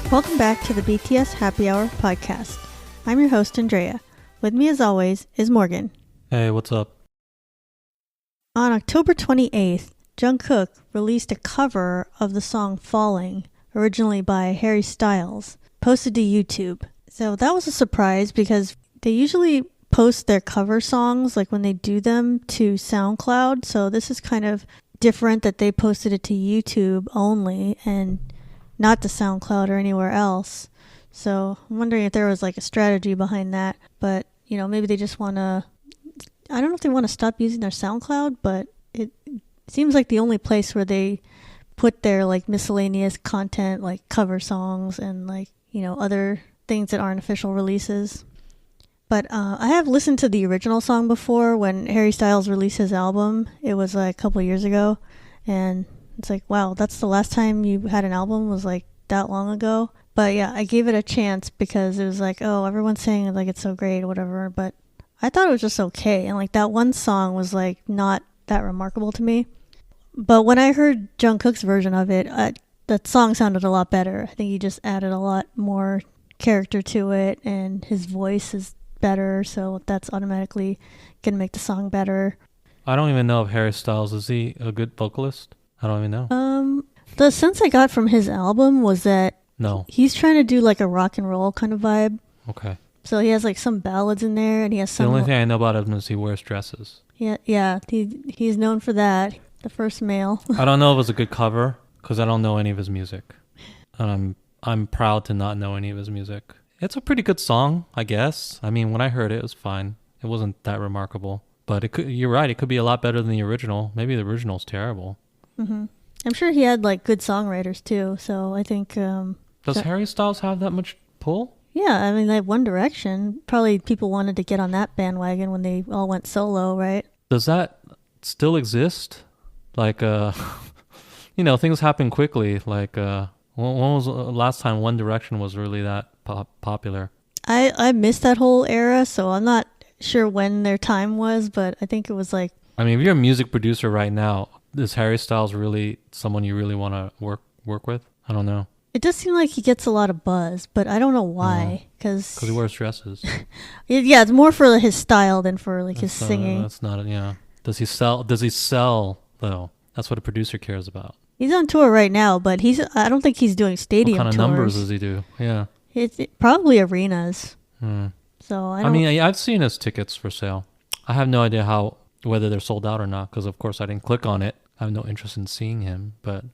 Welcome back to the BTS Happy Hour podcast. I'm your host, Andrea. With me, as always, is Morgan. Hey, what's up? On October 28th, Jungkook released a cover of the song Falling, originally by Harry Styles, posted to YouTube. So that was a surprise because they usually post their cover songs like when they do them to SoundCloud. So this is kind of different that they posted it to YouTube only and not to SoundCloud or anywhere else. So I'm wondering if there was like a strategy behind that. But, you know, maybe they just want to, I don't know if they want to stop using their SoundCloud, but it seems like the only place where they put their like miscellaneous content, like cover songs and like, you know, other things that aren't official releases. But I have listened to the original song before when Harry Styles released his album. It was like a couple of years ago. And it's like, wow, that's the last time you had an album was like that long ago. But yeah, I gave it a chance because it was like, oh, everyone's saying like it's so great or whatever. But I thought it was just okay. And like that one song was like not that remarkable to me. But when I heard Jungkook's version of it, that song sounded a lot better. I think he just added a lot more character to it and his voice is better. So that's automatically going to make the song better. I don't even know if Harry Styles, is he a good vocalist? I don't even know. The sense I got from his album was that he's trying to do like a rock and roll kind of vibe. Okay. So he has like some ballads in there, and he has some. The only thing I know about him is he wears dresses. Yeah. He's known for that. The first male. I don't know if it's a good cover because I don't know any of his music, and I'm proud to not know any of his music. It's a pretty good song, I guess. I mean, when I heard it, it was fine. It wasn't that remarkable, but it could. You're right. It could be a lot better than the original. Maybe the original's terrible. Mm-hmm. I'm sure he had like good songwriters too. So I think. Does Harry Styles have that much pull? Yeah, I mean, like One Direction. Probably people wanted to get on that bandwagon when they all went solo, right? Does that still exist? Like, you know, things happen quickly. Like, when was the last time One Direction was really that popular? I missed that whole era, so I'm not sure when their time was, but I think it was like. I mean, if you're a music producer right now, is Harry Styles really someone you really want to work with? I don't know. It does seem like he gets a lot of buzz, but I don't know why. Because he wears dresses. Yeah, it's more for his style than for like his singing. That's not it. Yeah. Does he sell though? That's what a producer cares about. He's on tour right now, but I don't think he's doing stadium tours. What kind of numbers does he do? Yeah. It's probably arenas. So I mean, yeah, I've seen his tickets for sale. I have no idea whether they're sold out or not, because of course I didn't click on it. I have no interest in seeing him, but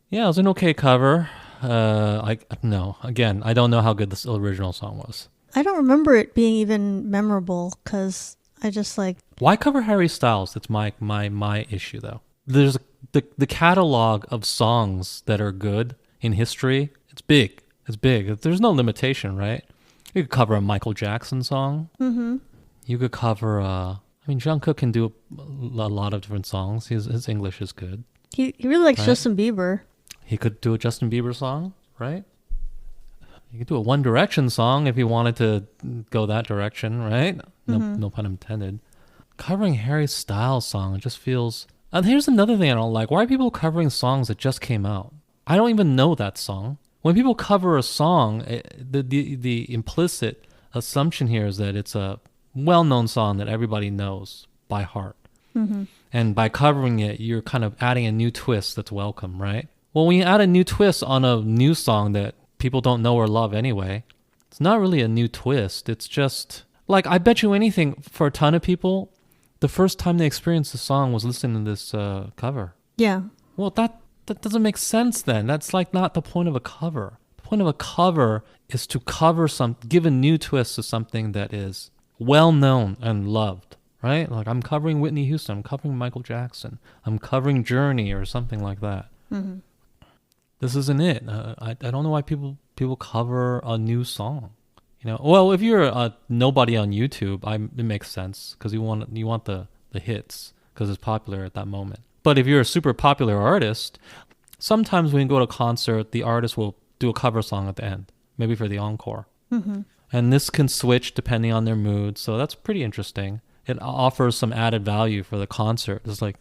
yeah, it was an okay cover. I don't know how good this original song was. I don't remember it being even memorable because I just like. Why cover Harry Styles? That's my issue though. There's the catalog of songs that are good in history. It's big. There's no limitation, right? You could cover a Michael Jackson song. Mm-hmm. You could cover Jungkook can do a lot of different songs. His English is good. He really likes Justin Bieber. He could do a Justin Bieber song, right? He could do a One Direction song if he wanted to go that direction, right? No pun intended. Covering Harry Styles song, it just feels. And here's another thing I don't like. Why are people covering songs that just came out? I don't even know that song. When people cover a song, the implicit assumption here is that it's a well-known song that everybody knows by heart. Mm-hmm. And by covering it, you're kind of adding a new twist that's welcome, right? Well, when you add a new twist on a new song that people don't know or love anyway, it's not really a new twist. It's just, like, I bet you anything, for a ton of people, the first time they experienced the song was listening to this cover. Yeah. Well, that doesn't make sense then. That's like not the point of a cover. The point of a cover is to give a new twist to something that is well-known and loved, right? Like, I'm covering Whitney Houston, I'm covering Michael Jackson, I'm covering Journey or something like that. Mm-hmm. This isn't it. I don't know why people cover a new song. You know, well, if you're a nobody on YouTube, it makes sense because you want the hits because it's popular at that moment. But if you're a super popular artist, sometimes when you go to a concert, the artist will do a cover song at the end, maybe for the encore. Mm-hmm. And this can switch depending on their mood, so that's pretty interesting. It offers some added value for the concert. It's like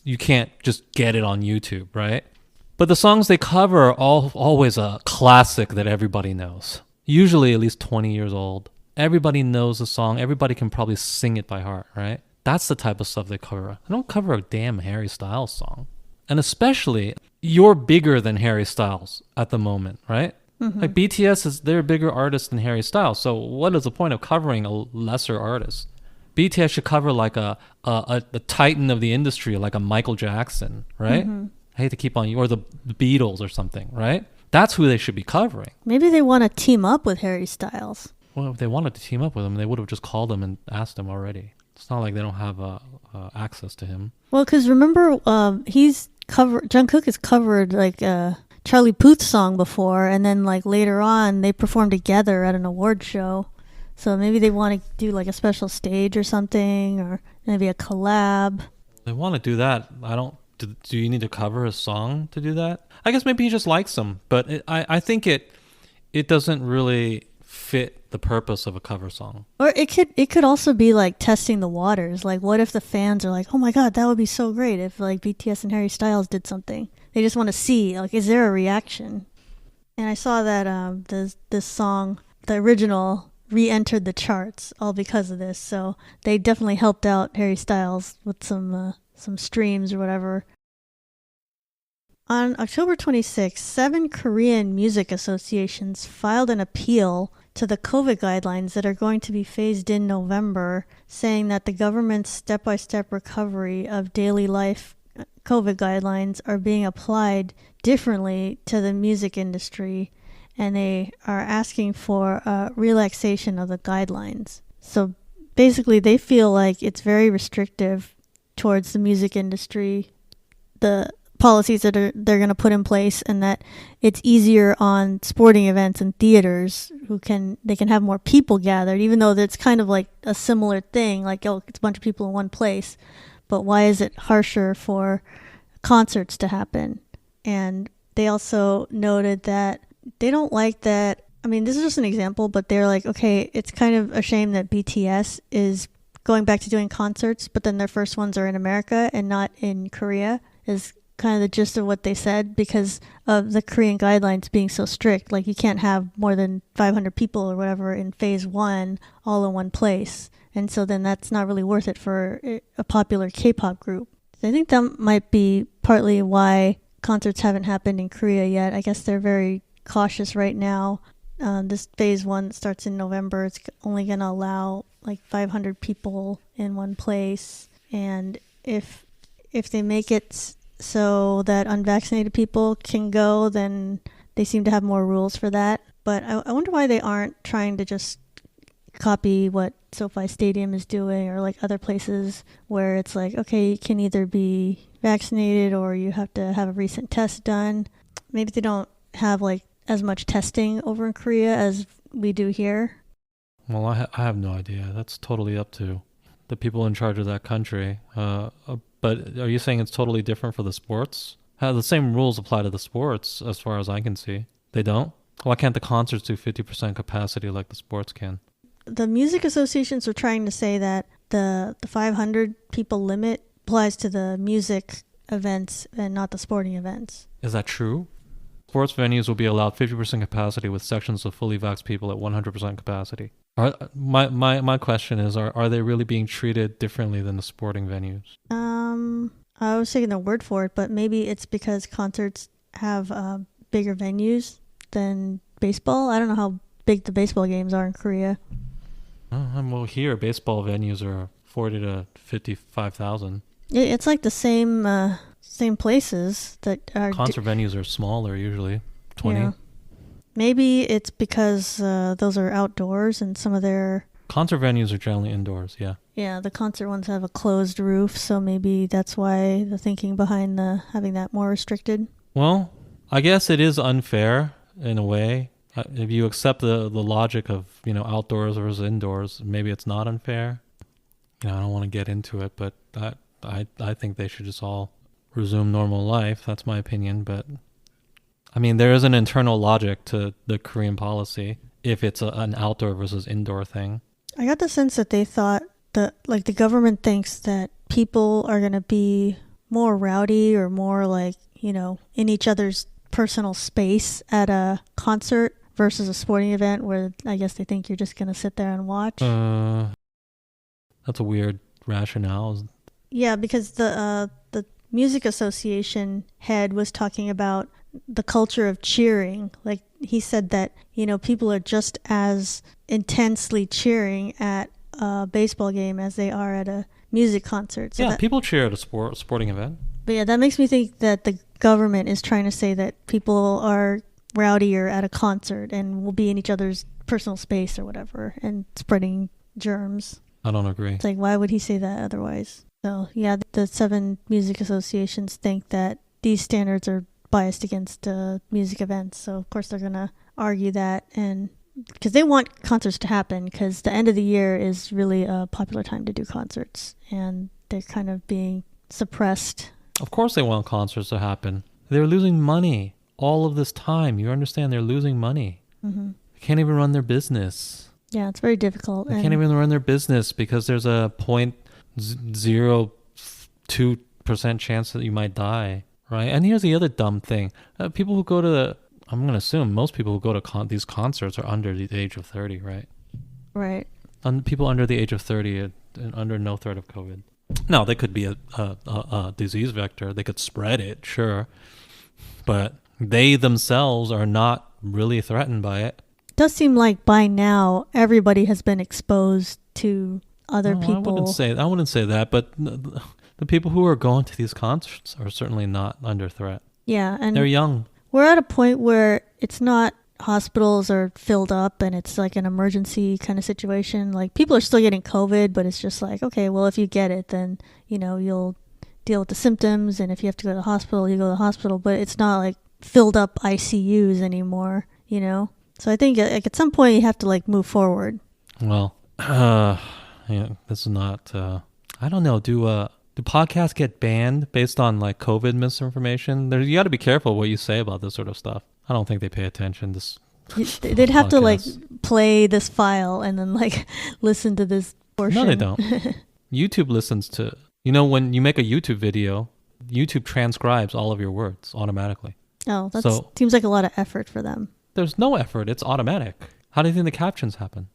you can't just get it on YouTube, right? But the songs they cover are always a classic that everybody knows. Usually at least 20 years old. Everybody knows the song. Everybody can probably sing it by heart, right? That's the type of stuff they cover. They don't cover a damn Harry Styles song. And especially, you're bigger than Harry Styles at the moment, right? Mm-hmm. Like BTS they're a bigger artist than Harry Styles. So what is the point of covering a lesser artist? BTS should cover like a titan of the industry, like a Michael Jackson, right? Mm-hmm. I hate to keep on you, or the Beatles or something, right? That's who they should be covering. Maybe they want to team up with Harry Styles. Well, if they wanted to team up with him, they would have just called him and asked him already. It's not like they don't have access to him. Well, because remember, Jungkook has covered like Charlie Puth's song before, and then like later on they performed together at an award show. So maybe they want to do like a special stage or something, or maybe a collab. They want to do that. Do you need to cover a song to do that? I guess maybe he just likes them, but I think it doesn't really fit the purpose of a cover song. Or it could also be like testing the waters. Like, what if the fans are like, "Oh my God, that would be so great if like BTS and Harry Styles did something." They just want to see like, is there a reaction? And I saw that this song, the original, re-entered the charts all because of this. So they definitely helped out Harry Styles with some streams or whatever. On October 26th, 7 Korean music associations filed an appeal to the COVID guidelines that are going to be phased in November, saying that the government's step-by-step recovery of daily life COVID guidelines are being applied differently to the music industry, and they are asking for a relaxation of the guidelines. So basically, they feel like it's very restrictive towards the music industry, the policies that they're going to put in place, and that it's easier on sporting events and theaters they can have more people gathered, even though that's kind of like a similar thing, like, oh, it's a bunch of people in one place. But why is it harsher for concerts to happen? And they also noted that they don't like that. I mean, this is just an example, but they're like, okay, it's kind of a shame that BTS is going back to doing concerts, but then their first ones are in America and not in Korea, is kind of the gist of what they said, because of the Korean guidelines being so strict. Like, you can't have more than 500 people or whatever in phase 1 all in one place. And so then that's not really worth it for a popular K-pop group. So I think that might be partly why concerts haven't happened in Korea yet. I guess they're very cautious right now. This phase 1 starts in November. It's only going to allow like 500 people in one place. And if they make it so that unvaccinated people can go, then they seem to have more rules for that. But I wonder why they aren't trying to just copy what SoFi Stadium is doing, or like other places where it's like, okay, you can either be vaccinated or you have to have a recent test done. Maybe they don't have like as much testing over in Korea as we do here. Well, I have no idea. That's totally up to the people in charge of that country. But are you saying it's totally different for the sports? How the same rules apply to the sports as far as I can see? They don't? Why can't the concerts do 50% capacity like the sports can? The music associations are trying to say that the 500 people limit applies to the music events and not the sporting events. Is that true? Sports venues will be allowed 50% capacity with sections of fully vaxxed people at 100% capacity. My question is, are they really being treated differently than the sporting venues? I was taking their word for it, but maybe it's because concerts have bigger venues than baseball. I don't know how big the baseball games are in Korea. Well, here baseball venues are 40 to 55,000. It's like the same places that are. Concert venues are smaller usually, 20. Yeah. Maybe it's because those are outdoors and some of their... Concert venues are generally indoors, yeah. Yeah, the concert ones have a closed roof, so maybe that's why the thinking behind having that more restricted. Well, I guess it is unfair in a way. If you accept the logic of, outdoors versus indoors, maybe it's not unfair. I don't want to get into it, but I think they should just all resume normal life. That's my opinion, but... I mean, there is an internal logic to the Korean policy if it's an outdoor versus indoor thing. I got the sense that they thought that, the government thinks that people are going to be more rowdy or more in each other's personal space at a concert versus a sporting event where I guess they think you're just going to sit there and watch. That's a weird rationale. Yeah, because the music association head was talking about the culture of cheering. Like he said that, people are just as intensely cheering at a baseball game as they are at a music concert. So people cheer at a sporting event. But yeah, that makes me think that the government is trying to say that people are rowdier at a concert and will be in each other's personal space or whatever and spreading germs. I don't agree. It's like, why would he say that otherwise? So yeah, the 7 music associations think that these standards are biased against music events. So of course they're going to argue that, and because they want concerts to happen, because the end of the year is really a popular time to do concerts, and they're kind of being suppressed. Of course they want concerts to happen. They're losing money all of this time. You understand, they're losing money. Mm-hmm. They can't even run their business. Yeah, it's very difficult. They can't even run their business because there's a 0.02% chance that you might die, right? And here's the other dumb thing. People who go to I'm going to assume most people who go to these concerts are under the age of 30, right? Right. People under the age of 30 and under no threat of COVID. Now, they could be a disease vector. They could spread it, sure. But they themselves are not really threatened by it. It does seem like by now everybody has been exposed to other people. I wouldn't say that, but the people who are going to these concerts are certainly not under threat. Yeah, and they're young. We're at a point where it's not hospitals are filled up and it's like an emergency kind of situation. Like people are still getting COVID, but it's just like, okay, well, if you get it, then, you'll deal with the symptoms. And if you have to go to the hospital, you go to the hospital, but it's not like filled up ICUs anymore, So I think like at some point you have to like move forward. Well, this is not, I don't know. Do podcasts get banned based on like COVID misinformation? You got to be careful what you say about this sort of stuff. I don't think they pay attention. They'd have to like play this file and then like listen to this portion. No, they don't. YouTube listens to, when you make a YouTube video, YouTube transcribes all of your words automatically. Oh, that seems like a lot of effort for them. There's no effort. It's automatic. How do you think the captions happen?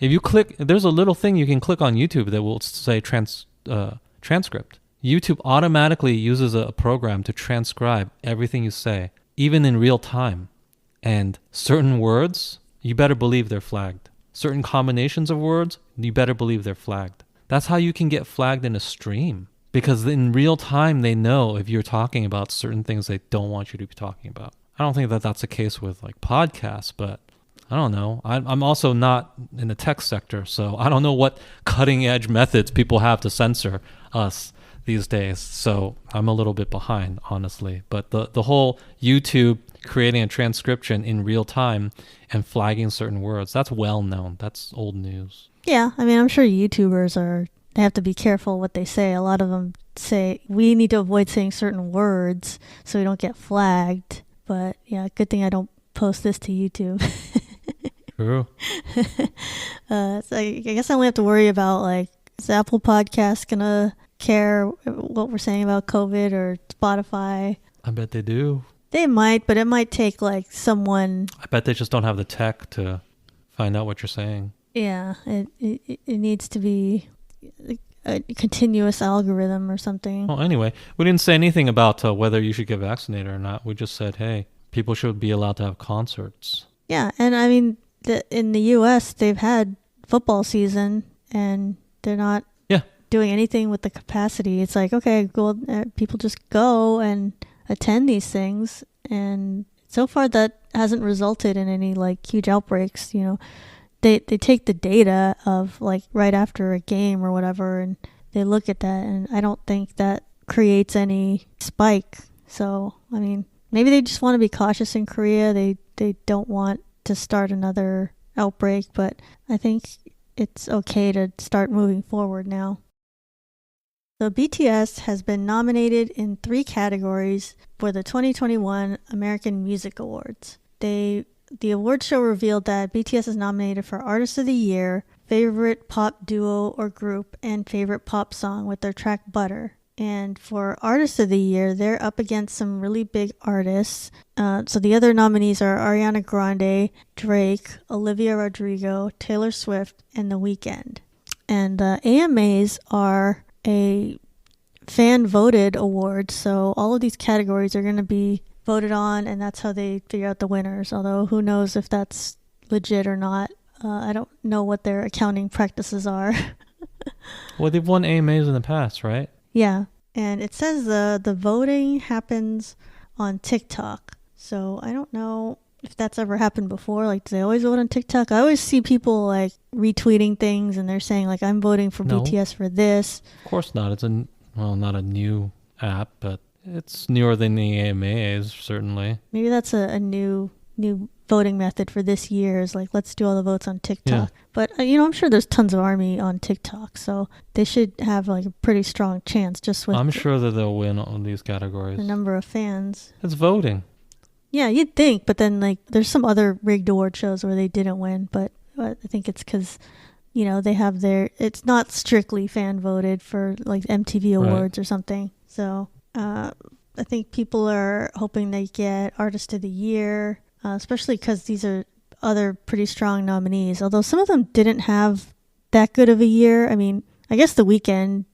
If you click, there's a little thing you can click on YouTube that will say transcript. YouTube automatically uses a program to transcribe everything you say, even in real time. And certain words, you better believe they're flagged. Certain combinations of words, you better believe they're flagged. That's how you can get flagged in a stream. Because in real time, they know if you're talking about certain things they don't want you to be talking about. I don't think that that's the case with like podcasts, but I don't know. I'm also not in the tech sector, so I don't know what cutting edge methods people have to censor us these days. So I'm a little bit behind, honestly. But the whole YouTube creating a transcription in real time and flagging certain words, that's well known. That's old news. Yeah, I mean, I'm sure YouTubers they have to be careful what they say. A lot of them say we need to avoid saying certain words so we don't get flagged. But yeah, good thing I don't post this to YouTube. True. So I guess I only have to worry about like, is Apple Podcast gonna care what we're saying about COVID, or Spotify? I bet they do. They might, but it might take like someone. I bet they just don't have the tech to find out what you're saying. Yeah, it needs to be a continuous algorithm or something. Well, anyway, we didn't say anything about whether you should get vaccinated or not. We just said, hey, people should be allowed to have concerts. Yeah, and I mean, in the U.S., they've had football season, and they're not doing anything with the capacity. It's like, okay, people just go and attend these things, and so far that hasn't resulted in any like huge outbreaks. They take the data of like right after a game or whatever, and they look at that, and I don't think that creates any spike. So I mean, maybe they just want to be cautious in Korea. They don't want to start another outbreak, but I think it's okay to start moving forward now. So BTS has been nominated in 3 categories for the 2021 American Music Awards. The award show revealed that BTS is nominated for Artist of the Year, Favorite Pop Duo or Group, and Favorite Pop Song with their track Butter. And for Artist of the Year, they're up against some really big artists. So the other nominees are Ariana Grande, Drake, Olivia Rodrigo, Taylor Swift, and The Weeknd. And the AMAs are a fan-voted award, so all of these categories are going to be voted on, and that's how they figure out the winners. Although who knows if that's legit or not. I don't know what their accounting practices are. Well, they've won AMAs in the past, right? Yeah, and it says the voting happens on TikTok. So I don't know if that's ever happened before. Like, do they always vote on TikTok? I always see people like retweeting things and they're saying like, I'm voting for BTS for this. Of course not. It's not a new app, but it's newer than the AMAs, certainly. Maybe that's a new voting method for this year, is like, let's do all the votes on TikTok. Yeah. But I'm sure there's tons of ARMY on TikTok, so they should have like a pretty strong chance just with I'm sure that they'll win on these categories. The number of fans. It's voting. Yeah, you'd think, but then like there's some other rigged award shows where they didn't win, but I think it's because they have it's not strictly fan voted for like MTV Awards or something. So I think people are hoping they get Artist of the Year, especially because these are other pretty strong nominees, although some of them didn't have that good of a year. I mean, I guess The Weeknd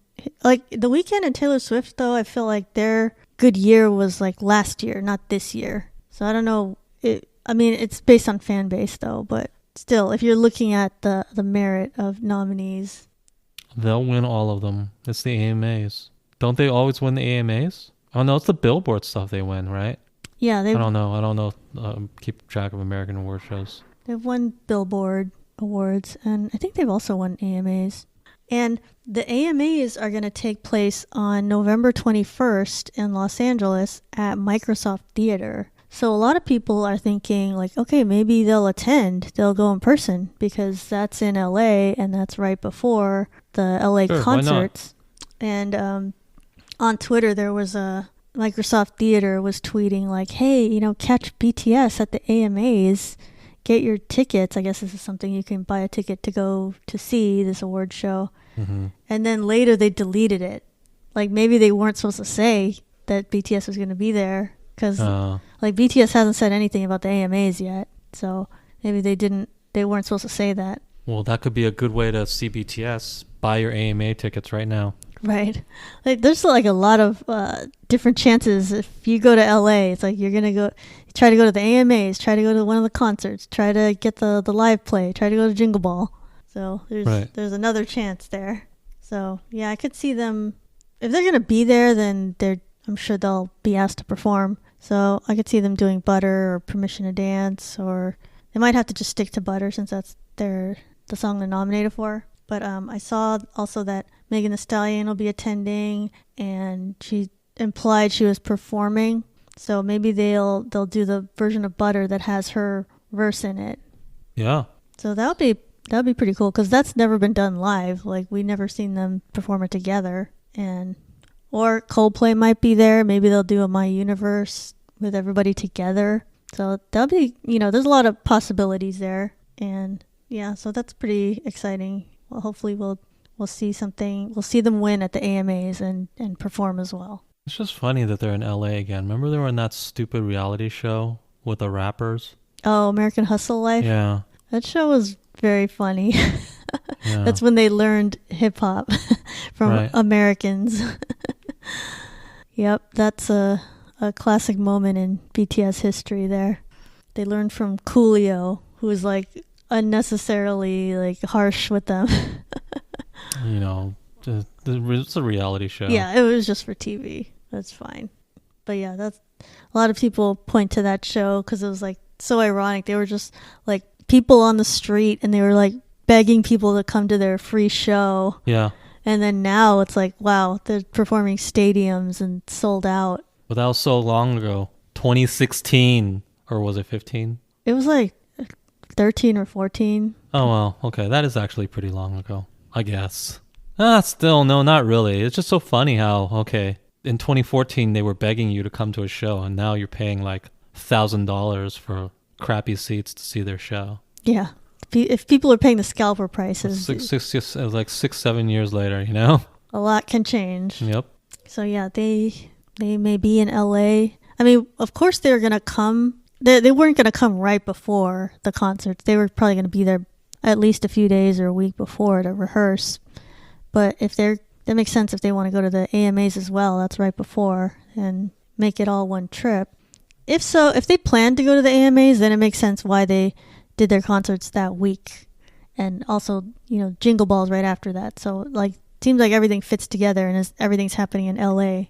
and Taylor Swift, though, I feel like their good year was like last year, not this year. So I don't know. It's based on fan base, though, but still, if you're looking at the merit of nominees. They'll win all of them. It's the AMAs. Don't they always win the AMAs? Oh, no, it's the Billboard stuff they win, right? Yeah, I don't know. Keep track of American award shows. They've won Billboard awards, and I think they've also won AMAs. And the AMAs are going to take place on November 21st in Los Angeles at Microsoft Theater. So a lot of people are thinking like, okay, maybe they'll go in person because that's in LA and that's right before the LA concerts. And on Twitter, there was Microsoft Theater was tweeting like, hey, catch BTS at the AMAs. Get your tickets. I guess this is something you can buy a ticket to go to see this award show. Mm-hmm. And then later they deleted it. Like maybe they weren't supposed to say that BTS was going to be there because like BTS hasn't said anything about the AMAs yet. So maybe they weren't supposed to say that. Well, that could be a good way to see BTS. Buy your AMA tickets right now. Right. Like there's like a lot of different chances. If you go to LA, it's like you're going to try to go to the AMAs, try to go to one of the concerts, try to get the live play, try to go to Jingle Ball. So there's another chance there. So yeah, I could see them, if they're going to be there, then I'm sure they'll be asked to perform. So I could see them doing Butter or Permission to Dance, or they might have to just stick to Butter since that's the song they're nominated for. But I saw also that Megan Thee Stallion will be attending, and she implied she was performing. So maybe they'll do the version of Butter that has her verse in it. Yeah. So that'll be pretty cool because that's never been done live. Like we never seen them perform it together. Or Coldplay might be there. Maybe they'll do a My Universe with everybody together. So that'll be, there's a lot of possibilities there. And yeah, so that's pretty exciting. Well, hopefully we'll see something. We'll see them win at the AMAs and perform as well. It's just funny that they're in LA again. Remember they were in that stupid reality show with the rappers? Oh, American Hustle Life? Yeah. That show was very funny. Yeah. That's when they learned hip hop from Americans. Yep, that's a classic moment in BTS history there. They learned from Coolio, who was like unnecessarily like harsh with them. It's a reality show. Yeah, it was just for TV. That's fine. But yeah, that's a lot of people point to that show because it was like so ironic. They were just like people on the street and they were like begging people to come to their free show. Yeah. And then now it's like, wow, they're performing stadiums and sold out. But that was so long ago. 2016. Or was it 15? It was like 13 or 14. Oh, well, okay. That is actually pretty long ago, I guess. Still, no, not really. It's just so funny how, okay, in 2014 they were begging you to come to a show, and now you're paying like $1,000 for crappy seats to see their show. Yeah. If people are paying the scalper prices. Like 6, 7 years later, a lot can change. Yep. So yeah, they may be in LA. I mean, of course they're gonna come. They weren't gonna come right before the concerts. They were probably gonna be there at least a few days or a week before to rehearse. But if that makes sense if they want to go to the AMAs as well. That's right before and make it all one trip. If they plan to go to the AMAs, then it makes sense why they did their concerts that week. And also, Jingle Balls right after that. So, seems like everything fits together and everything's happening in LA.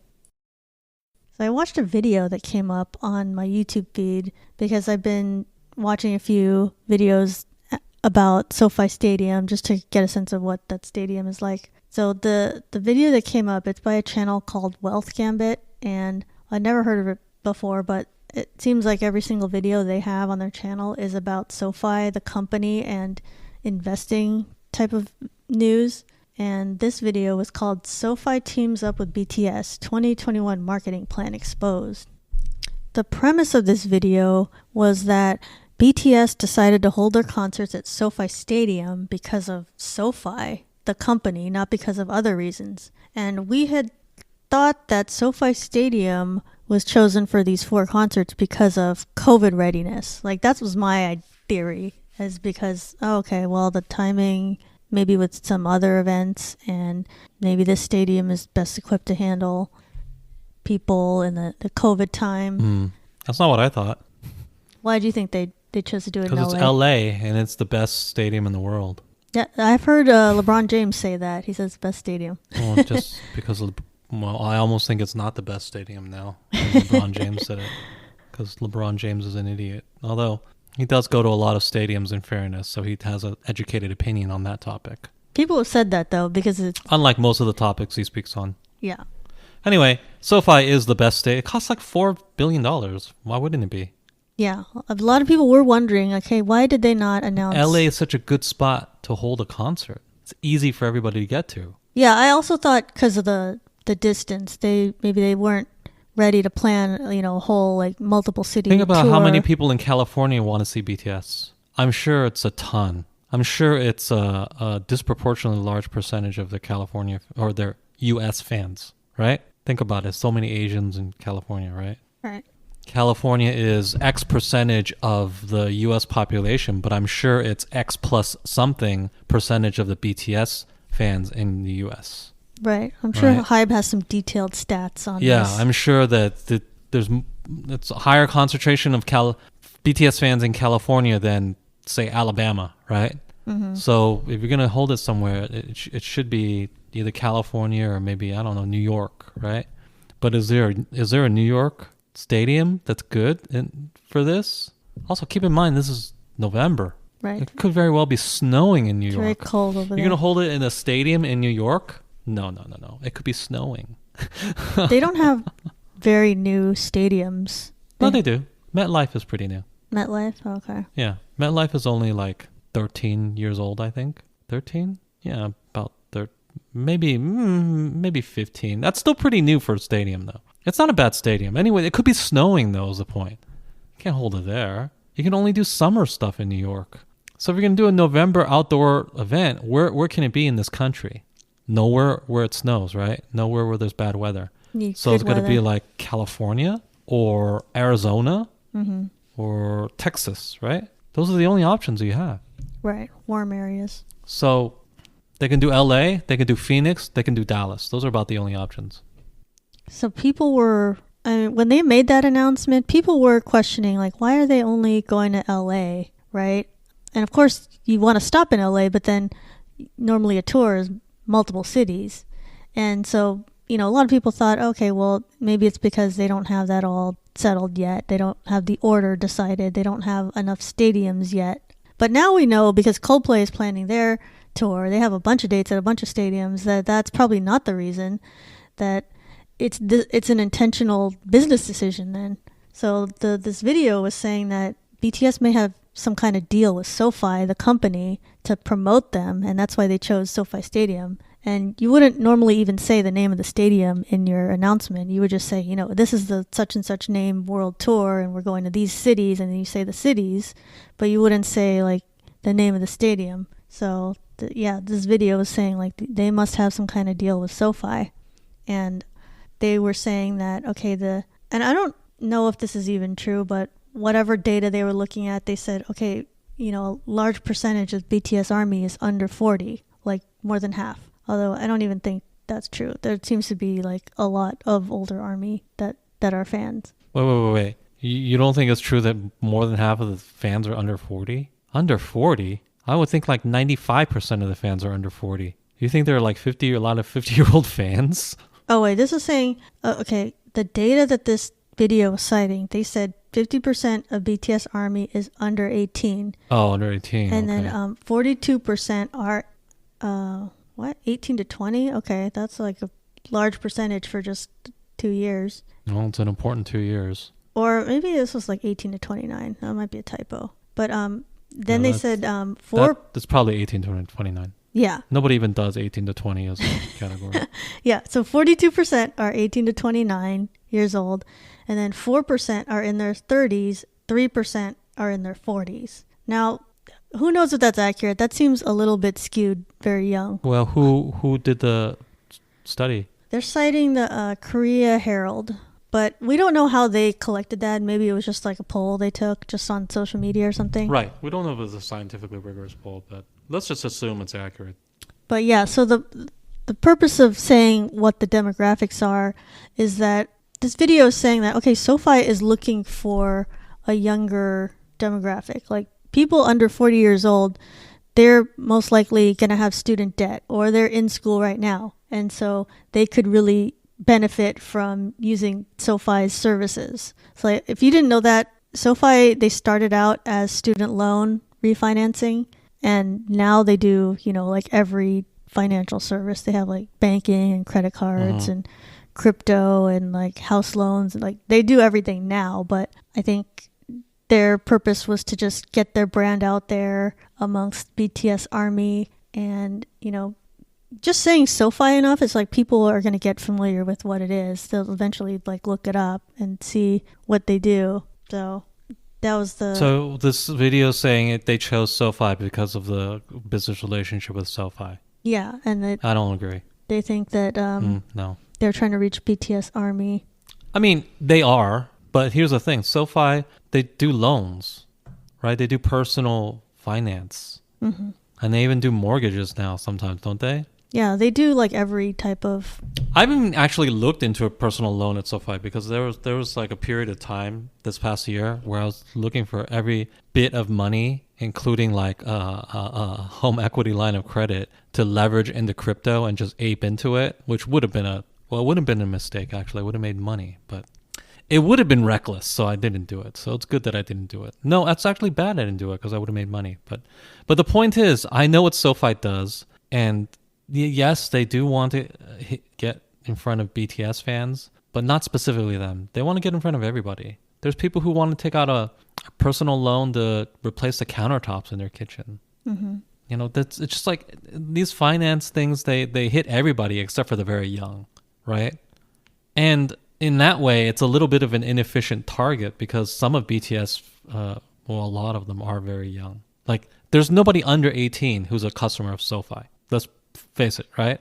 So I watched a video that came up on my YouTube feed because I've been watching a few videos about SoFi Stadium just to get a sense of what that stadium is like. So the video that came up, it's by a channel called Wealth Gambit, and I'd never heard of it before, but it seems like every single video they have on their channel is about SoFi, the company, and investing type of news. And this video was called SoFi Teams Up with BTS 2021 Marketing Plan Exposed. The premise of this video was that BTS decided to hold their concerts at SoFi Stadium because of SoFi, the company, not because of other reasons. And we had thought that SoFi Stadium was chosen for these 4 concerts because of COVID readiness. That was my theory, is because, the timing, maybe with some other events, and maybe this stadium is best equipped to handle people in the COVID time. That's not what I thought. Why do you think they chose to do it in LA? Because it's LA and it's the best stadium in the world. Yeah, I've heard LeBron James say that. He says it's the best stadium. Well, just because I almost think it's not the best stadium now. LeBron James said it. Because LeBron James is an idiot. Although he does go to a lot of stadiums, in fairness, so he has an educated opinion on that topic. People have said that, though, because it's... Unlike most of the topics he speaks on. Yeah. Anyway, SoFi is the best stadium. It costs like $4 billion. Why wouldn't it be? Yeah. A lot of people were wondering, okay, why did they not announce... LA is such a good spot to hold a concert. It's easy for everybody to get to. Yeah, I also thought because of the distance, maybe they weren't ready to plan, a whole multiple city Think about tour. how many people in California want to see BTS. I'm sure it's a ton. I'm sure it's a disproportionately large percentage of the California or their U.S. fans, right? Think about it. So many Asians in California, right? Right. California is X percentage of the U.S. population, but I'm sure it's X plus something percentage of the BTS fans in the U.S. Right. I'm sure Hybe has some detailed stats on this. Yeah, I'm sure that it's a higher concentration of BTS fans in California than, say, Alabama, right? Mm-hmm. So if you're going to hold it somewhere, it should be either California or maybe, I don't know, New York, right? But is there a New York stadium that's good for this? Also, keep in mind, this is November. Right. It could very well be snowing in New York. Very cold over there. You're going to hold it in a stadium in New York? No. It could be snowing. They don't have very new stadiums. No, they do. MetLife is pretty new. MetLife? Oh, okay. Yeah. MetLife is only 13 years old, I think. 13? Yeah, about 13. Maybe 15. That's still pretty new for a stadium, though. It's not a bad stadium. Anyway, it could be snowing, though, is the point. You can't hold it there. You can only do summer stuff in New York. So if you're going to do a November outdoor event, where can it be in this country? Nowhere where it snows, right? Nowhere where there's bad weather. So it's going to be like California or Arizona or Texas, right? Those are the only options you have. Right. Warm areas. So they can do LA, they can do Phoenix, they can do Dallas. Those are about the only options. So people were, when they made that announcement, people were questioning, why are they only going to LA, right? And of course, you want to stop in LA, but then normally a tour is multiple cities. And so, a lot of people thought, okay, well, maybe it's because they don't have that all settled yet. They don't have the order decided. They don't have enough stadiums yet. But now we know, because Coldplay is planning their tour, they have a bunch of dates at a bunch of stadiums, that's probably not the reason, that it's an intentional business decision then. So this video was saying that BTS may have some kind of deal with SoFi, the company, to promote them, and that's why they chose SoFi Stadium. And you wouldn't normally even say the name of the stadium in your announcement. You would just say, this is the such and such name world tour, and we're going to these cities, and then you say the cities, but you wouldn't say the name of the stadium. So this video was saying they must have some kind of deal with SoFi. And they were saying that, okay, and I don't know if this is even true, but whatever data they were looking at, they said, okay, a large percentage of BTS ARMY is under 40, like more than half. Although I don't even think that's true. There seems to be like a lot of older ARMY that are fans. Wait. You don't think it's true that more than half of the fans are under 40? Under 40? I would think like 95% of the fans are under 40. You think there are like a lot of 50-year-old fans? Oh, wait, this is saying, okay, the data that this video was citing, they said 50% of BTS ARMY is under 18. Oh, under 18. And then 42% are, 18 to 20? Okay, that's like a large percentage for just 2 years. Well, it's an important 2 years. Or maybe this was like 18 to 29. That might be a typo. But then they said That's probably 18 to 29. Yeah. Nobody even does 18 to 20 as a category. Yeah, so 42% are 18 to 29 years old, and then 4% are in their 30s, 3% are in their 40s. Now, who knows if that's accurate? That seems a little bit skewed, very young. Well, who did the study? They're citing the Korea Herald, but we don't know how they collected that. Maybe it was just like a poll they took just on social media or something. Right. We don't know if it's a scientifically rigorous poll, but let's just assume it's accurate. But yeah, so the purpose of saying what the demographics are is that this video is saying that, okay, SoFi is looking for a younger demographic. Like people under 40 years old, they're most likely going to have student debt or they're in school right now. And so they could really benefit from using SoFi's services. So like, if you didn't know that, SoFi, they started out as student loan refinancing, and now they do, like every financial service. They have like banking and credit cards and crypto and like house loans. And like they do everything now, but I think their purpose was to just get their brand out there amongst BTS ARMY, and, just saying SoFi enough, it's like people are going to get familiar with what it is. They'll eventually like look it up and see what they do. So that was So this video is saying they chose SoFi because of the business relationship with SoFi. Yeah, and I don't agree. They think that no, they're trying to reach BTS ARMY. I mean, they are, but here's the thing. SoFi, they do loans, right? They do personal finance. Mm-hmm. And they even do mortgages now sometimes, don't they? Yeah, they do like every type of... I haven't actually looked into a personal loan at SoFi because there was like a period of time this past year where I was looking for every bit of money, including like a home equity line of credit to leverage into crypto and just ape into it, which would have been it wouldn't have been a mistake actually. I would have made money, but it would have been reckless, so I didn't do it. So it's good that I didn't do it. No, that's actually bad I didn't do it because I would have made money. But the point is, I know what SoFi does, and yes, they do want to get in front of BTS fans, but not specifically them. They want to get in front of everybody. There's people who want to take out a personal loan to replace the countertops in their kitchen. Mm-hmm. It's just like these finance things, they hit everybody except for the very young, right? And in that way, it's a little bit of an inefficient target because some of BTS, a lot of them are very young. Like, there's nobody under 18 who's a customer of SoFi. Let's face it, right?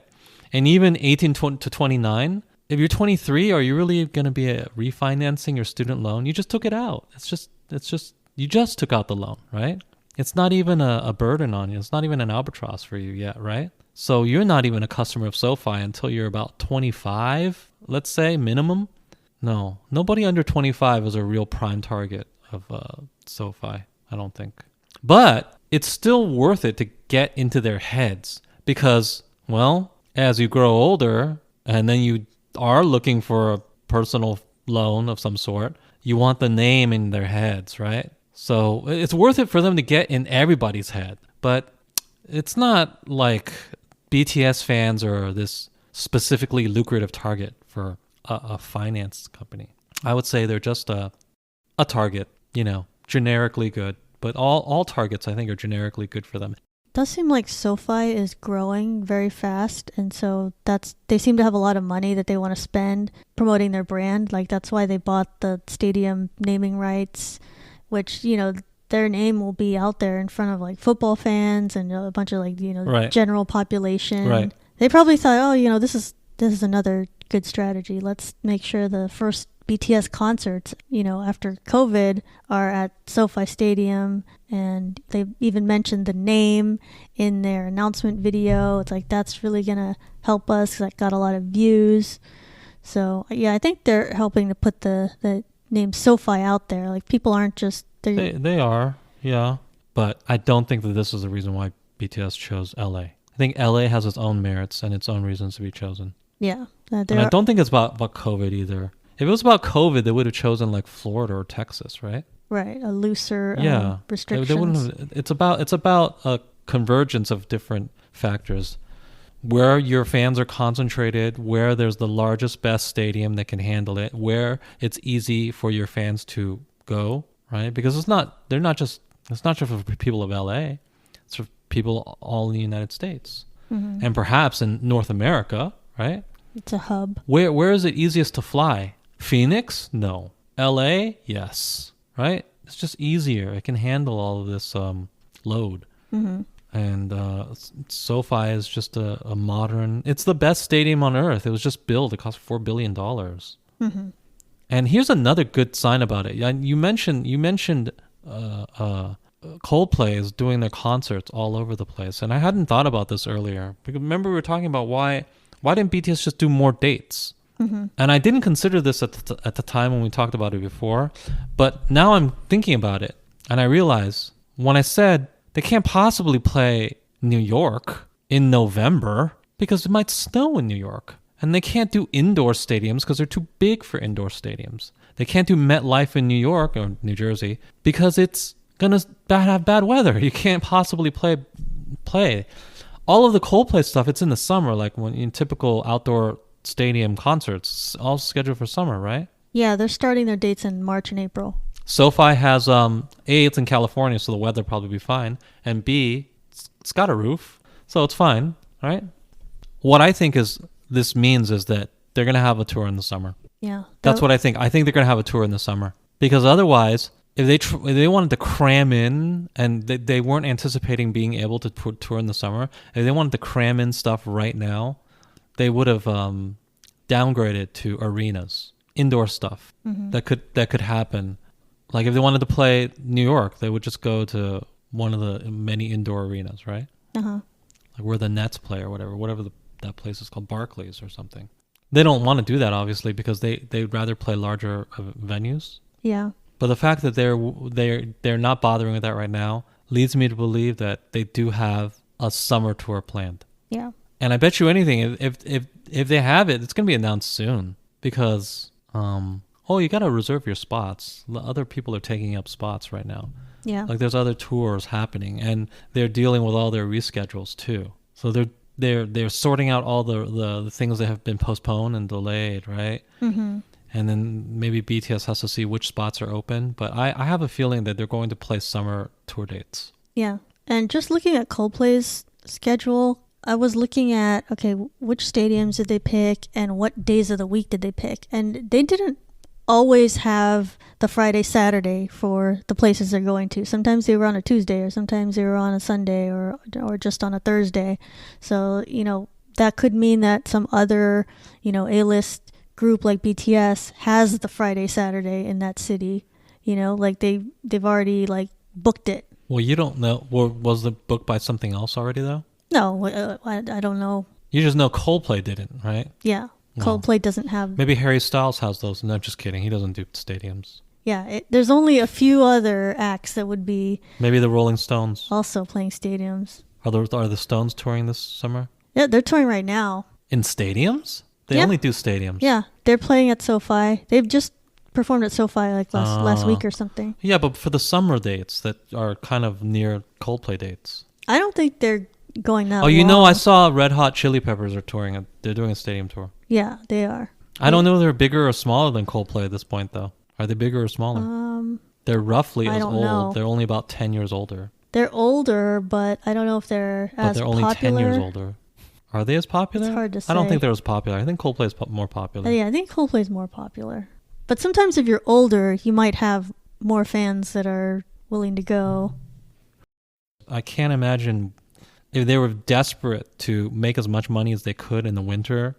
And even 18 to 29, if you're 23, are you really going to be refinancing your student loan? You just took it out. You just took out the loan, right? It's not even a burden on you. It's not even an albatross for you yet, right? So you're not even a customer of SoFi until you're about 25, let's say, minimum. No, nobody under 25 is a real prime target of SoFi, I don't think. But it's still worth it to get into their heads because, well, as you grow older and then you are looking for a personal loan of some sort, you want the name in their heads, right? So it's worth it for them to get in everybody's head. But it's not like BTS fans are this specifically lucrative target for a finance company. I would say they're just a target, generically good. But all targets, I think, are generically good for them. It does seem like SoFi is growing very fast, and so they seem to have a lot of money that they want to spend promoting their brand. Like, that's why they bought the stadium naming rights, which, their name will be out there in front of like football fans and a bunch of like, right. general population. Right. They probably thought, this is another good strategy. Let's make sure the first BTS concerts, after COVID are at SoFi Stadium, and they even mentioned the name in their announcement video. It's like, that's really going to help us, 'cause that got a lot of views. So, yeah, I think they're helping to put the name SoFi out there. Like, people aren't just... They are, yeah. But I don't think that this is the reason why BTS chose LA. I think LA has its own merits and its own reasons to be chosen. Yeah. And I don't think it's about COVID either. If it was about COVID, they would have chosen like Florida or Texas, right? Right, a looser restrictions. They wouldn't have, it's about a convergence of different factors. Where your fans are concentrated, where there's the largest, best stadium that can handle it, where it's easy for your fans to go, right? Because it's not just for people of LA, it's for people all in the United States. Mm-hmm. And perhaps in North America, right? It's a hub. Where is it easiest to fly? Phoenix? No. LA? Yes. Right? It's just easier. It can handle all of this load. Mm-hmm. And SoFi is just a modern... It's the best stadium on earth. It was just built. It cost $4 billion. Mm-hmm. And here's another good sign about it. You mentioned Coldplay is doing their concerts all over the place. And I hadn't thought about this earlier. Because remember we were talking about why didn't BTS just do more dates? Mm-hmm. And I didn't consider this at the time when we talked about it before. But now I'm thinking about it. And I realize when I said they can't possibly play New York in November because it might snow in New York. And they can't do indoor stadiums because they're too big for indoor stadiums. They can't do MetLife in New York or New Jersey because it's going to have bad weather. You can't possibly play. All of the Coldplay stuff, it's in the summer, like when in typical outdoor stadium concerts, all scheduled for summer, right? Yeah, they're starting their dates in March and April. SoFi has, A, it's in California, so the weather probably be fine. And B, it's got a roof, so it's fine, right? What I think this means is that they're going to have a tour in the summer. Yeah. That's what I think. I think they're going to have a tour in the summer. Because otherwise, if they wanted to cram in, and they weren't anticipating being able to tour in the summer, if they wanted to cram in stuff right now, they would have downgraded to arenas, indoor stuff. Mm-hmm. that could happen. Like if they wanted to play New York, they would just go to one of the many indoor arenas, right? Uh-huh. Like where the Nets play or whatever that place is called, Barclays or something. They don't want to do that, obviously, because they'd rather play larger venues. Yeah. But the fact that they're not bothering with that right now leads me to believe that they do have a summer tour planned. Yeah. And I bet you anything, if they have it, it's going to be announced soon because, you got to reserve your spots. Other people are taking up spots right now. Yeah. Like there's other tours happening, and they're dealing with all their reschedules too. So they're sorting out all the things that have been postponed and delayed, right? Mm-hmm. And then maybe BTS has to see which spots are open. But I have a feeling that they're going to play summer tour dates. Yeah. And just looking at Coldplay's schedule, I was looking at, which stadiums did they pick and what days of the week did they pick? And they didn't always have the Friday, Saturday for the places they're going to. Sometimes they were on a Tuesday, or sometimes they were on a Sunday, or just on a Thursday. So, that could mean that some other, A-list group like BTS has the Friday, Saturday in that city. Like they've already booked it. Well, you don't know. Was it booked by something else already though? No, I don't know. You just know Coldplay didn't, right? Yeah, Coldplay doesn't have. Maybe Harry Styles has those. No, just kidding. He doesn't do stadiums. Yeah, there's only a few other acts that would be. Maybe the Rolling Stones also playing stadiums. Are the Stones touring this summer? Yeah, they're touring right now. In stadiums? They only do stadiums. Yeah, they're playing at SoFi. They've just performed at SoFi last week or something. Yeah, but for the summer dates that are kind of near Coldplay dates. I don't think they're going that long. I saw Red Hot Chili Peppers are touring. They're doing a stadium tour. Yeah, they are. I don't know if they're bigger or smaller than Coldplay at this point, though. Are they bigger or smaller? They're roughly as old. Know. They're only about 10 years older. They're older, but I don't know if they're as popular. But they're only 10 years older. Are they as popular? It's hard to say. I don't think they're as popular. I think Coldplay is more popular. Yeah, I think Coldplay is more popular. But sometimes if you're older, you might have more fans that are willing to go. I can't imagine if they were desperate to make as much money as they could in the winter,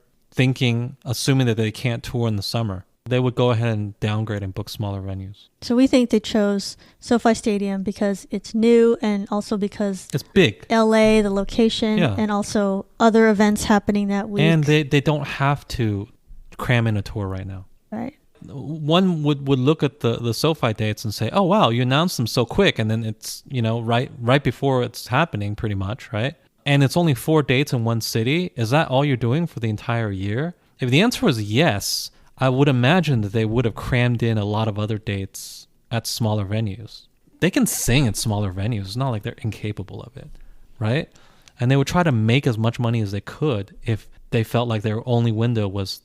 assuming that they can't tour in the summer, they would go ahead and downgrade and book smaller venues. So we think they chose SoFi Stadium because it's new and also because it's big. LA, the location, and also other events happening that week. And they don't have to cram in a tour right now. Right. One would look at the SoFi dates and say, oh, wow, you announced them so quick. And then it's, right before it's happening pretty much, right? And it's only 4 dates in one city. Is that all you're doing for the entire year? If the answer was yes, I would imagine that they would have crammed in a lot of other dates at smaller venues. They can sing at smaller venues. It's not like they're incapable of it, right? And they would try to make as much money as they could if they felt like their only window was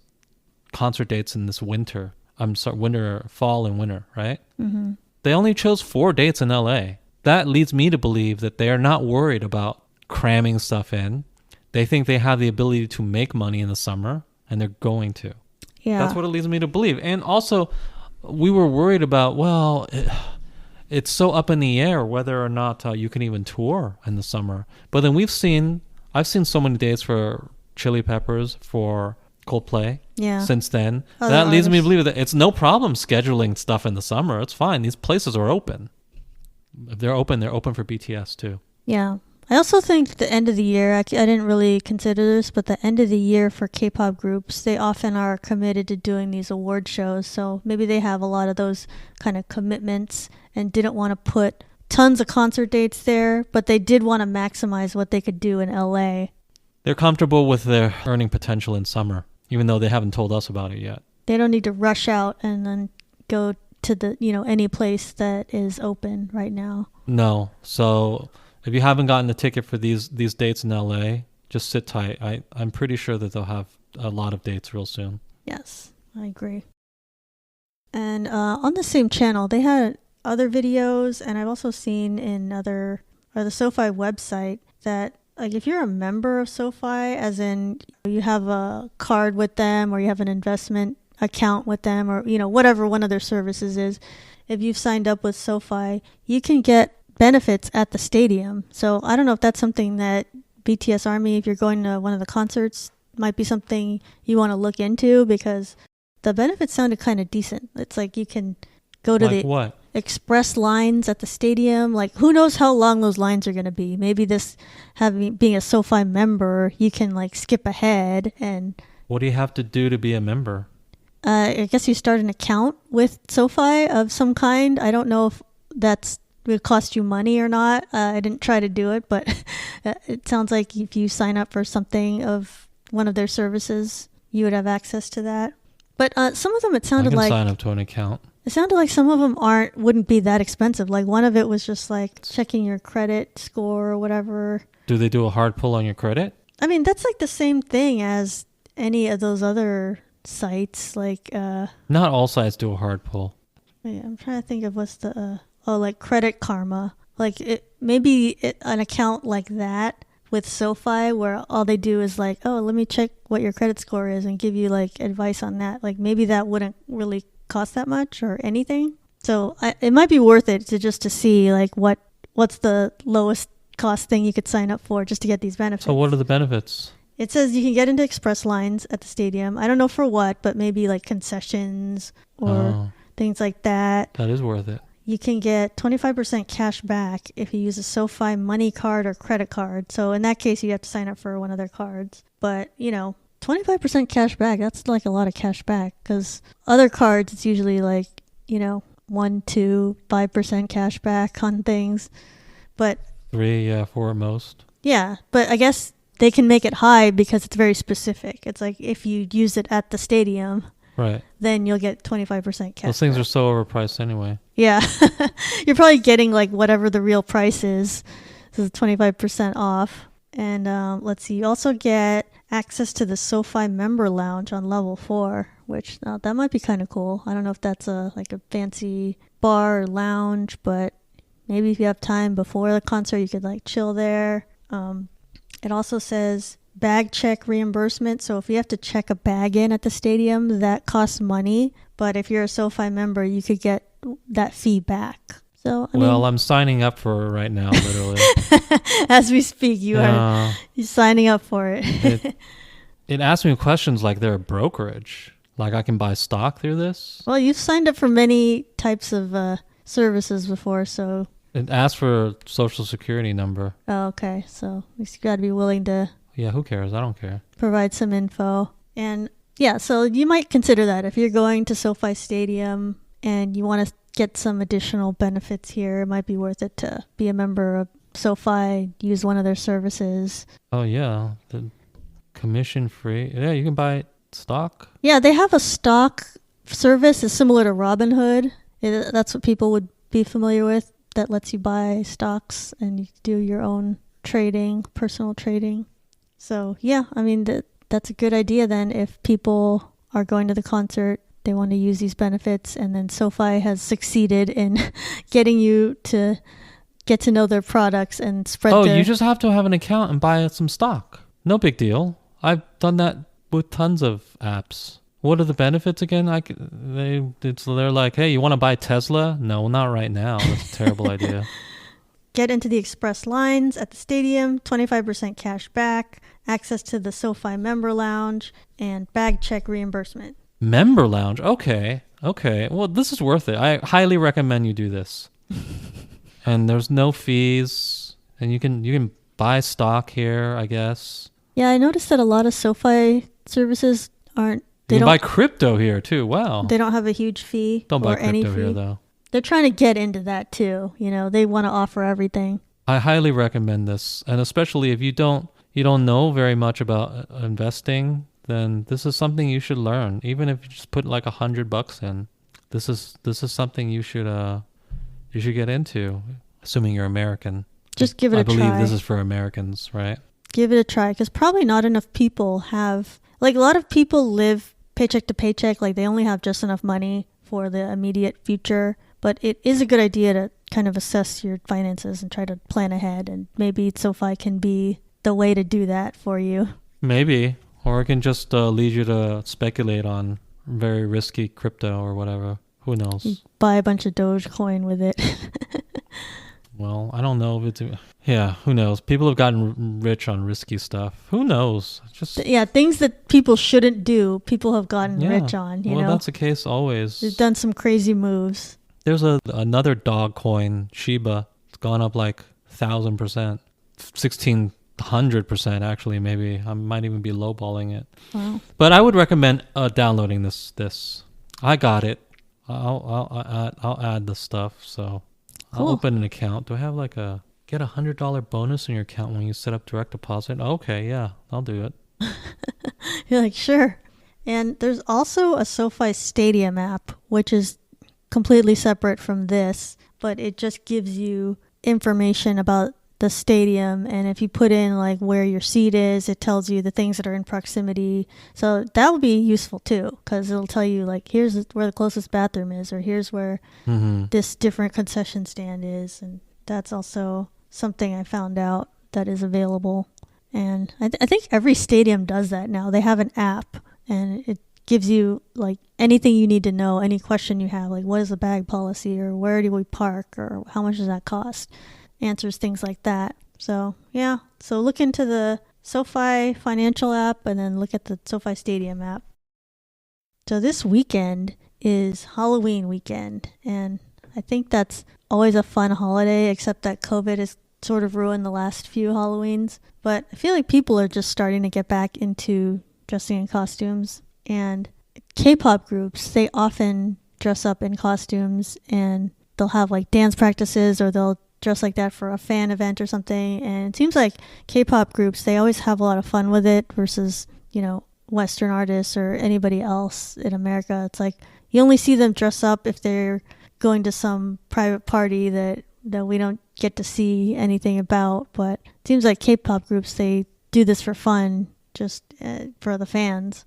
concert dates in this winter. Fall and winter, right? Mm-hmm. They only chose 4 dates in LA. That leads me to believe that they are not worried about cramming stuff in. They think they have the ability to make money in the summer, and they're going to. Yeah. That's what it leads me to believe. And also, we were worried about, it's so up in the air whether or not you can even tour in the summer. But then I've seen so many dates for Chili Peppers, for Coldplay since then. That leads me to believe that it's no problem scheduling stuff in the summer. It's fine. These places are open. If they're open for BTS too. Yeah. I also think the end of the year, I didn't really consider this, but the end of the year for K-pop groups, they often are committed to doing these award shows. So maybe they have a lot of those kind of commitments and didn't want to put tons of concert dates there, but they did want to maximize what they could do in LA. They're comfortable with their earning potential in summer, even though they haven't told us about it yet. They don't need to rush out and then go to the, any place that is open right now. No. So if you haven't gotten a ticket for these dates in LA, just sit tight. I'm pretty sure that they'll have a lot of dates real soon. Yes, I agree. And on the same channel, they had other videos, and I've also seen the SoFi website that, like, if you're a member of SoFi, as in you have a card with them or you have an investment account with them or, whatever one of their services is, if you've signed up with SoFi, you can get benefits at the stadium. So I don't know if that's something that BTS Army, if you're going to one of the concerts, might be something you want to look into, because the benefits sounded kind of decent. It's like you can go to the express lines at the stadium. Like, who knows how long those lines are going to be. Maybe being a SoFi member, you can like skip ahead. And what do you have to do to be a member? I guess you start an account with SoFi of some kind. I don't know if that's would cost you money or not. I didn't try to do it, but it sounds like if you sign up for something of one of their services, you would have access to that. But some of them, it sounded like sign up to an account. It sounded like some of them wouldn't be that expensive. Like one of it was just like checking your credit score or whatever. Do they do a hard pull on your credit? I mean, that's like the same thing as any of those other sites. Like not all sites do a hard pull. Yeah, I'm trying to think of what's the like Credit Karma. Like an account like that with SoFi where all they do is like, oh, let me check what your credit score is and give you like advice on that. Like maybe that wouldn't really cost that much or anything. So it might be worth it to see like what's the lowest cost thing you could sign up for just to get these benefits. So what are the benefits? It says you can get into express lines at the stadium. I don't know for what, but maybe like concessions or things like that. That is worth it. You can get 25% cash back if you use a SoFi money card or credit card. So in that case, you have to sign up for one of their cards. But, 25% cash back, that's like a lot of cash back, because other cards, it's usually like, 1, 2, 5% cash back on things. But 3, 4 at most. Yeah, but I guess they can make it high because it's very specific. It's like if you use it at the stadium, right, then you'll get 25% cash. Those things back. are so overpriced anyway. Yeah. You're probably getting like whatever the real price is. This is 25% off. And let's see, you also get access to the SoFi member lounge on level 4, which that might be kind of cool. I don't know if that's a fancy bar or lounge, but maybe if you have time before the concert, you could like chill there. It also says bag check reimbursement. So if you have to check a bag in at the stadium, that costs money. But if you're a SoFi member, you could get that fee back. So I'm signing up for it right now, literally. As we speak, you're signing up for it. it asks me questions like they're a brokerage. Like I can buy stock through this. Well, you've signed up for many types of services before, so... It asks for a social security number. Oh, okay. So you got to be willing to... Yeah, who cares? I don't care. Provide some info. And yeah, so you might consider that if you're going to SoFi Stadium and you want to get some additional benefits here, it might be worth it to be a member of SoFi, use one of their services. Oh, yeah. The commission free. Yeah, you can buy stock. Yeah, they have a stock service. It's similar to Robinhood. That's what people would be familiar with. That lets you buy stocks and you do your own trading, personal trading. So yeah, I mean, that's a good idea then if people are going to the concert, they want to use these benefits, and then SoFi has succeeded in getting you to get to know their products and spread you just have to have an account and buy some stock. No big deal. I've done that with tons of apps. What are the benefits again? They're like, hey, you want to buy Tesla? No, not right now. That's a terrible idea. Get into the express lines at the stadium, 25% cash back, access to the SoFi member lounge, and bag check reimbursement. Member lounge? Okay. Well, this is worth it. I highly recommend you do this. And there's no fees, and you can buy stock here, I guess. Yeah, I noticed that a lot of SoFi services aren't... You can buy crypto here too. Wow. They don't have a huge fee. Don't buy or any crypto fee. here though. They're trying to get into that too. You know, they want to offer everything. I highly recommend this, and especially if you don't know very much about investing, then this is something you should learn. Even if you just put like $100 in, this is something you should get into. Assuming you're American. Just give it a try. I believe this is for Americans, right? Give it a try, because probably not enough people have... Like, a lot of people live paycheck to paycheck. Like, they only have just enough money for the immediate future. But it is a good idea to kind of assess your finances and try to plan ahead. And maybe SoFi can be the way to do that for you. Maybe. Or it can just lead you to speculate on very risky crypto or whatever. Who knows? You buy a bunch of Dogecoin with it. Well, I don't know if it's... Yeah, who knows? People have gotten rich on risky stuff. Who knows? Yeah, things that people shouldn't do, people have gotten rich on, you know? Well, that's the case always. They've done some crazy moves. There's another dog coin, Shiba. It's gone up like 1,000%. 1,600% actually, maybe. I might even be lowballing it. Wow. But I would recommend downloading this. I got it. I'll add the stuff, so... Cool. I'll open an account. Do I have like get $100 bonus in your account when you set up direct deposit? Okay, yeah, I'll do it. You're like, sure. And there's also a SoFi Stadium app, which is completely separate from this, but it just gives you information about the stadium, and if you put in like where your seat is, it tells you the things that are in proximity. So that would be useful too, because it'll tell you like, here's where the closest bathroom is, or here's where this different concession stand is. And that's also something I found out that is available. And I think every stadium does that now. They have an app, and it gives you like anything you need to know, any question you have, like what is the bag policy, or where do we park, or how much does that cost? Answers things like that. So yeah, so look into the SoFi financial app and then look at the SoFi Stadium app. So this weekend is Halloween weekend, and I think that's always a fun holiday, except that COVID has sort of ruined the last few Halloweens. But I feel like people are just starting to get back into dressing in costumes, and K-pop groups, they often dress up in costumes, and they'll have like dance practices, or they'll dress like that for a fan event or something. And it seems like K-pop groups, they always have a lot of fun with it versus, you know, Western artists or anybody else in America. It's like you only see them dress up if they're going to some private party that we don't get to see anything about. But it seems like K-pop groups, they do this for fun, just for the fans.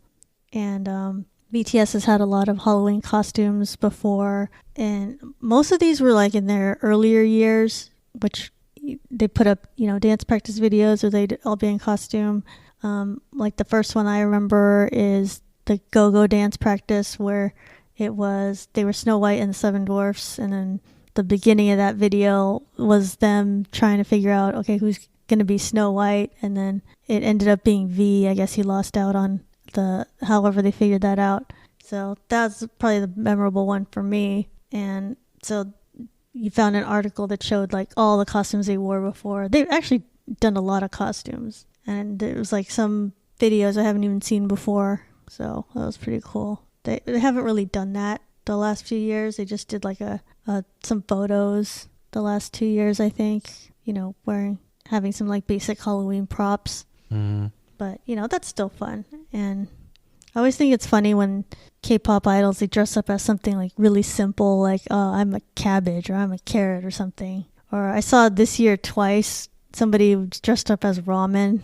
And BTS has had a lot of Halloween costumes before, and most of these were like in their earlier years, which they put up, you know, dance practice videos, or they'd all be in costume. Like the first one I remember is the Go-Go dance practice, where they were Snow White and the Seven Dwarfs, and then the beginning of that video was them trying to figure out, okay, who's going to be Snow White, and then it ended up being V. I guess he lost out on however they figured that out. So that's probably the memorable one for me. And so you found an article that showed like all the costumes they wore before. They've actually done a lot of costumes, and it was like some videos I haven't even seen before. So that was pretty cool. They haven't really done that the last few years. They just did like some photos the last 2 years, I think. Having some like basic Halloween props. But that's still fun. And I always think it's funny when K-pop idols, they dress up as something like really simple, like, oh, I'm a cabbage or I'm a carrot or something. Or I saw this year twice somebody dressed up as ramen.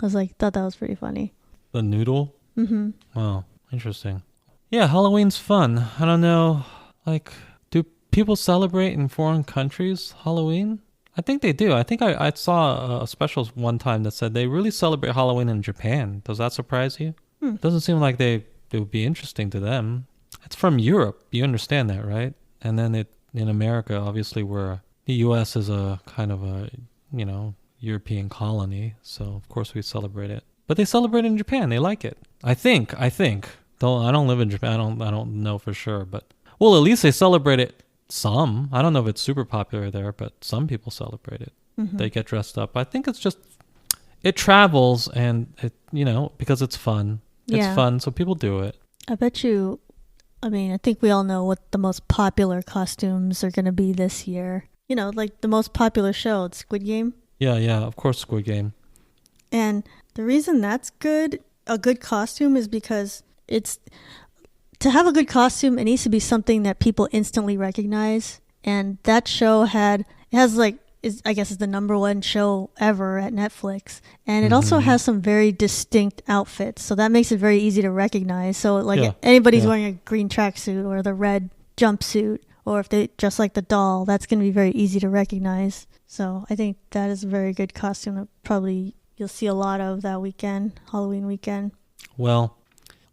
I was like, thought that was pretty funny. The noodle? Mm-hmm. Wow, interesting. Yeah, Halloween's fun. I don't know, like, do people celebrate in foreign countries Halloween? I think they do. I think I saw a special one time that said they really celebrate Halloween in Japan. Does that surprise you? It doesn't seem like it would be interesting to them. It's from Europe. You understand that, right? And then in America, obviously, where the U.S. is a kind of a, European colony. So, of course, we celebrate it. But they celebrate it in Japan. They like it. I think. Though I don't live in Japan. I don't know for sure. But, well, at least they celebrate it some. I don't know if it's super popular there, but some people celebrate it. Mm-hmm. They get dressed up. I think it's just, it travels and, because it's fun. It's fun, so people do it. I bet you, I think we all know what the most popular costumes are going to be this year. Like the most popular show, it's Squid Game. Yeah, of course, Squid Game. And the reason that's a good costume is because to have a good costume, it needs to be something that people instantly recognize. And that show I guess it's the #1 show ever at Netflix. And it also has some very distinct outfits. So that makes it very easy to recognize. So like anybody's wearing a green tracksuit or the red jumpsuit, or if they dress like the doll, that's going to be very easy to recognize. So I think that is a very good costume that probably you'll see a lot of that weekend, Halloween weekend. Well,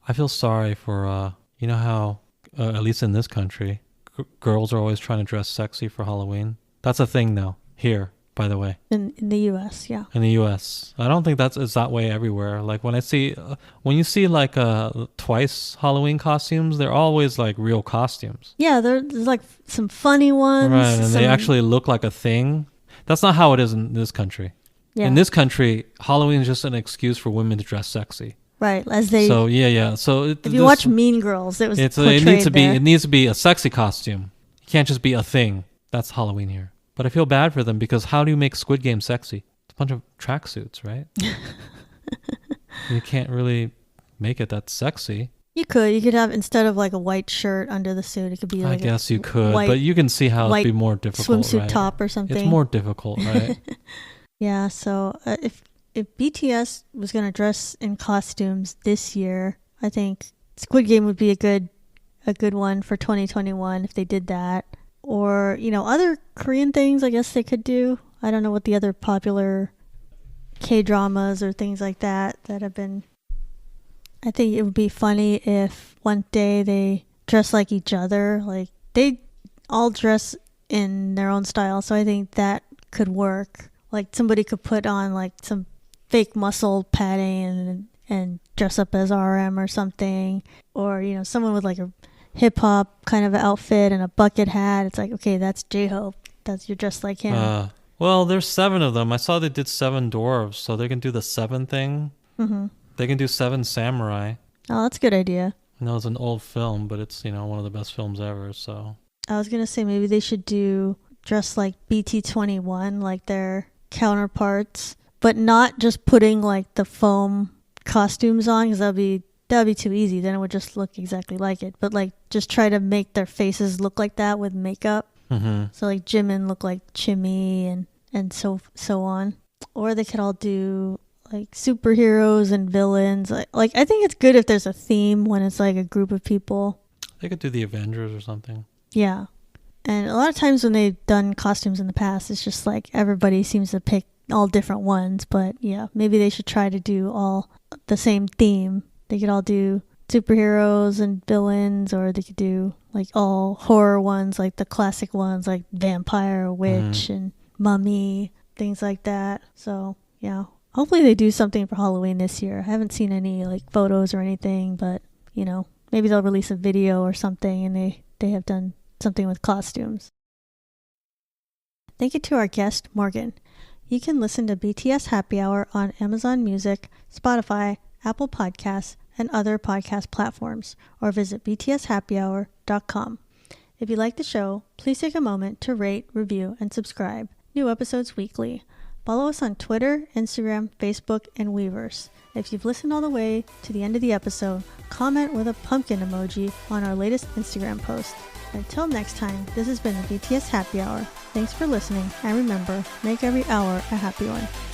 I feel sorry for, how, at least in this country, girls are always trying to dress sexy for Halloween. That's a thing now. Here, by the way. In the U.S., yeah. In the U.S. I don't think it's that way everywhere. Like when you see like Twice Halloween costumes, they're always like real costumes. Yeah, there's like some funny ones. Right, and they actually look like a thing. That's not how it is in this country. Yeah. In this country, Halloween is just an excuse for women to dress sexy. Right, as they. So yeah. So if you watch Mean Girls, it needs to be a sexy costume. It can't just be a thing. That's Halloween here. But I feel bad for them because how do you make Squid Game sexy? It's a bunch of tracksuits, right? You can't really make it that sexy. You could have, instead of like a white shirt under the suit, it could be like I guess you could, but you can see how it'd be more difficult, swimsuit right? top or something. It's more difficult, right? Yeah, so if BTS was going to dress in costumes this year, I think Squid Game would be a good one for 2021 if they did that. Or, other Korean things I guess they could do. I don't know what the other popular K-dramas or things like that have been. I think it would be funny if one day they dress like each other. Like, they all dress in their own style, so I think that could work. Like, somebody could put on, like, some fake muscle padding and dress up as RM or something. Or, someone with, like, a hip-hop kind of outfit and a bucket hat. It's like, okay, that's J-Hope. You're dressed like him. Well, there's 7 of them. I saw they did 7 dwarves, so they can do the 7 thing. Mm-hmm. They can do 7 samurai. Oh, that's a good idea. I know it's an old film, but it's, one of the best films ever, so. I was going to say maybe they should dress like BT21, like their counterparts, but not just putting like the foam costumes on, because that'd be too easy. Then it would just look exactly like it. But like just try to make their faces look like that with makeup. Mm-hmm. So like Jimin look like Chimmy and so on. Or they could all do like superheroes and villains. Like I think it's good if there's a theme when it's like a group of people. They could do the Avengers or something. Yeah. And a lot of times when they've done costumes in the past, it's just like everybody seems to pick all different ones. But yeah, maybe they should try to do all the same theme. They could all do superheroes and villains, or they could do like all horror ones, like the classic ones, like vampire, witch, and mummy. things like that. So yeah, hopefully they do something for Halloween this year. I haven't seen any like photos or anything, but you know, maybe they'll release a video or something and they have done something with costumes. Thank you to our guest, Morgan. You can listen to BTS Happy Hour on Amazon Music, Spotify, Apple Podcasts, and other podcast platforms, or visit btshappyhour.com. If you like the show, please take a moment to rate, review, and subscribe. New episodes weekly. Follow us on Twitter, Instagram, Facebook, and Weverse. If you've listened all the way to the end of the episode, comment with a pumpkin emoji on our latest Instagram post. Until next time, this has been the BTS Happy Hour. Thanks for listening, and remember, make every hour a happy one.